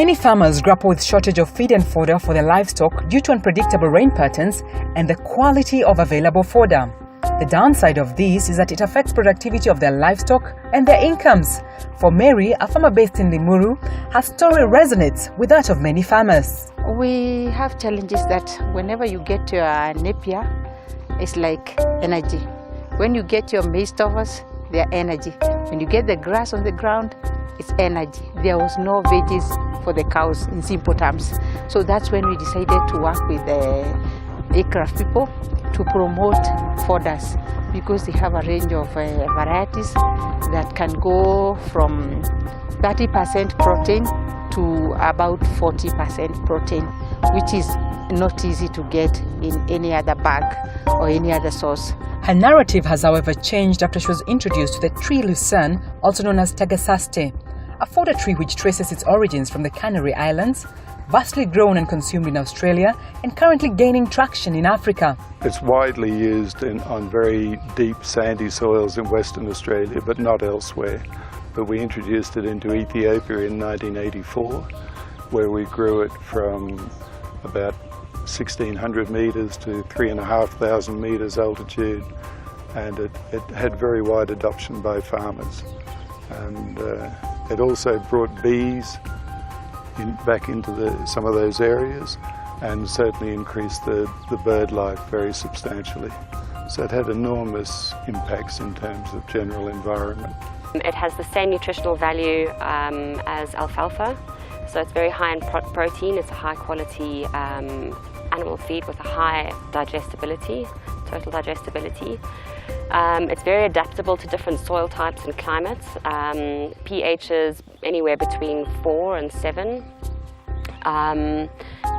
Many farmers grapple with shortage of feed and fodder for their livestock due to unpredictable rain patterns and the quality of available fodder. The downside of this is that it affects productivity of their livestock and their incomes. For Mary, a farmer based in Limuru, her story resonates with that of many farmers. We have challenges that whenever you get your napier, it's like energy. When you get your maize stovers, they're energy. When you get the grass on the ground, it's energy. There was no veggies for the cows in simple terms. So that's when we decided to work with the aircraft people to promote fodders, because they have a range of varieties that can go from 30% protein to about 40% protein, which is not easy to get in any other bag or any other source. Her narrative has, however, changed after she was introduced to the tree lucerne, also known as tagasaste, a fodder tree which traces its origins from the Canary Islands, vastly grown and consumed in Australia, and currently gaining traction in Africa. It's widely used on very deep sandy soils in Western Australia, but not elsewhere. But we introduced it into Ethiopia in 1984, where we grew it from about 1,600 metres to 3,500 metres altitude, and it had very wide adoption by farmers. And it also brought bees back into some of those areas, and certainly increased the bird life very substantially. So it had enormous impacts in terms of general environment. It has the same nutritional value as alfalfa, so it's very high in protein. It's a high quality animal feed with a high digestibility, total digestibility. It's very adaptable to different soil types and climates. pH is anywhere between 4 and 7.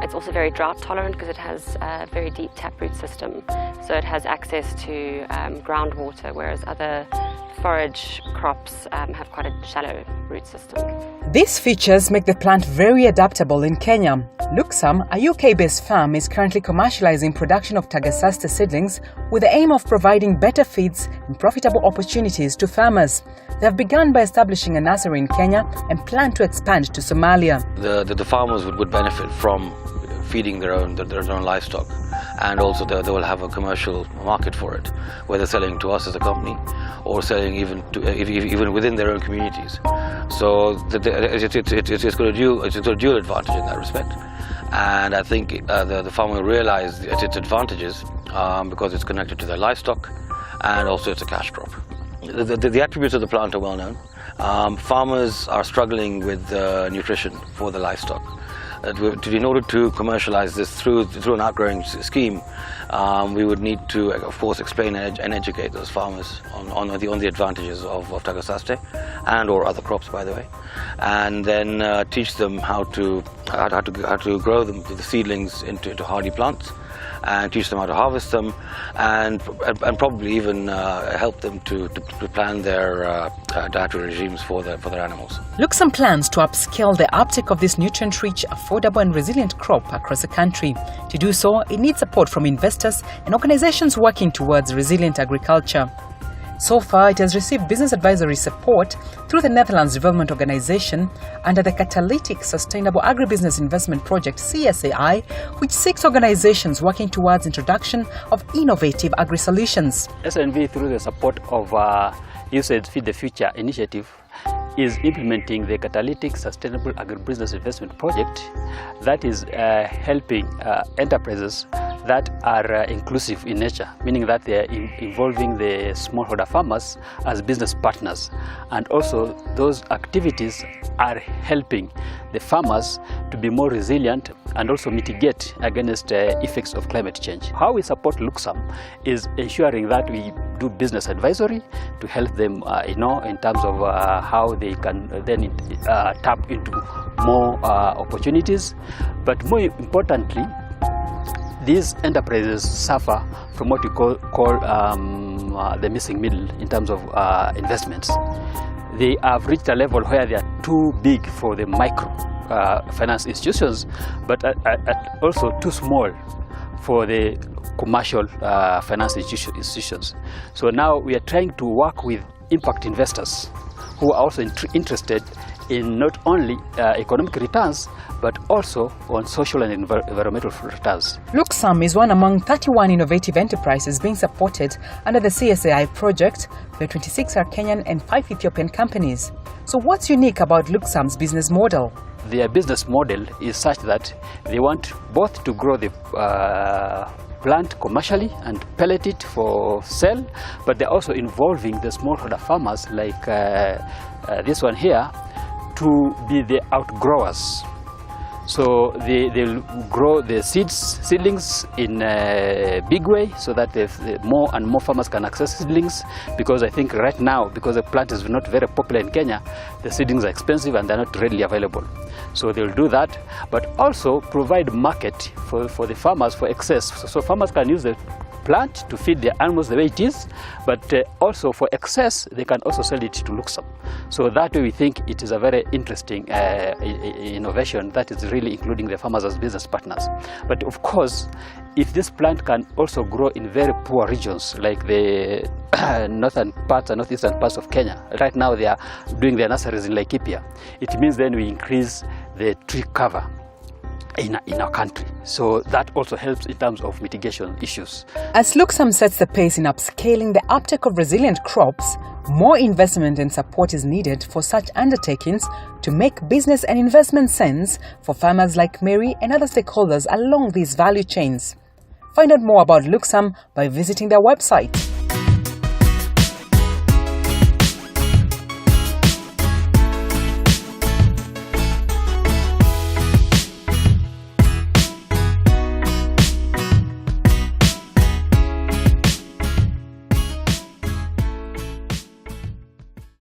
It's also very drought tolerant because it has a very deep taproot system. So it has access to groundwater, whereas other forage crops have quite a shallow root system. These features make the plant very adaptable in Kenya. Lucsum, a UK-based farm, is currently commercializing production of tagasaste seedlings with the aim of providing better feeds and profitable opportunities to farmers. They have begun by establishing a nursery in Kenya and plan to expand to Somalia. The farmers would benefit from feeding their own livestock, and also they will have a commercial market for it, whether selling to us as a company or selling even within their own communities. So it's got a dual advantage in that respect, and I think the farmer will realize its advantages because it's connected to their livestock, and also it's a cash crop. The attributes of the plant are well known. Farmers are struggling with nutrition for the livestock. In order to commercialize this through an outgrowing scheme, we would need to, of course, explain and educate those farmers on the advantages of tagasaste and or other crops, by the way, and then teach them how to grow them, the seedlings into hardy plants, and teach them how to harvest them, and probably even help them to plan their dietary regimes for their animals. Lucsum plans to upscale the uptake of this nutrient-rich, affordable and resilient crop across the country. To do so, it needs support from investors and organizations working towards resilient agriculture. So far, it has received business advisory support through the Netherlands Development Organization under the Catalytic Sustainable Agribusiness Investment Project (CSAI), which seeks organizations working towards introduction of innovative agri-solutions. SNV, through the support of USAID Feed the Future initiative, is implementing the Catalytic Sustainable Agribusiness Investment Project that is helping enterprises that are inclusive in nature, meaning that they are involving the smallholder farmers as business partners, and also those activities are helping the farmers to be more resilient and also mitigate against effects of climate change. How we support Lucsum is ensuring that we do business advisory to help them in terms of how they can then tap into more opportunities, but more importantly, these enterprises suffer from what we call the missing middle in terms of investments. They have reached a level where they are too big for the micro finance institutions, but also too small for the commercial finance institutions. So now we are trying to work with impact investors who are also interested in not only economic returns, but also on social and environmental returns. Lucsum is one among 31 innovative enterprises being supported under the CSAI project, where 26 are Kenyan and 5 Ethiopian companies. So what's unique about Lucsum's business model? Their business model is such that they want both to grow the plant commercially and pellet it for sale, but they're also involving the smallholder farmers like this one here to be the outgrowers. So they'll grow the seedlings in a big way so that more and more farmers can access seedlings, because I think right now, because the plant is not very popular in Kenya, the seedlings are expensive and they're not readily available. So they'll do that, but also provide market for the farmers for excess. So farmers can use the plant to feed their animals the way it is, but also for excess they can also sell it to Lucsum. So that way we think it is a very interesting innovation that is really including the farmers as business partners. But of course, if this plant can also grow in very poor regions like the northern parts and northeastern parts of Kenya, right now they are doing their nurseries in Laikipia, it means then we increase the tree cover in our country. So that also helps in terms of mitigation issues. As Lucsum sets the pace in upscaling the uptake of resilient crops, more investment and support is needed for such undertakings to make business and investment sense for farmers like Mary and other stakeholders along these value chains. Find out more about Lucsum by visiting their website.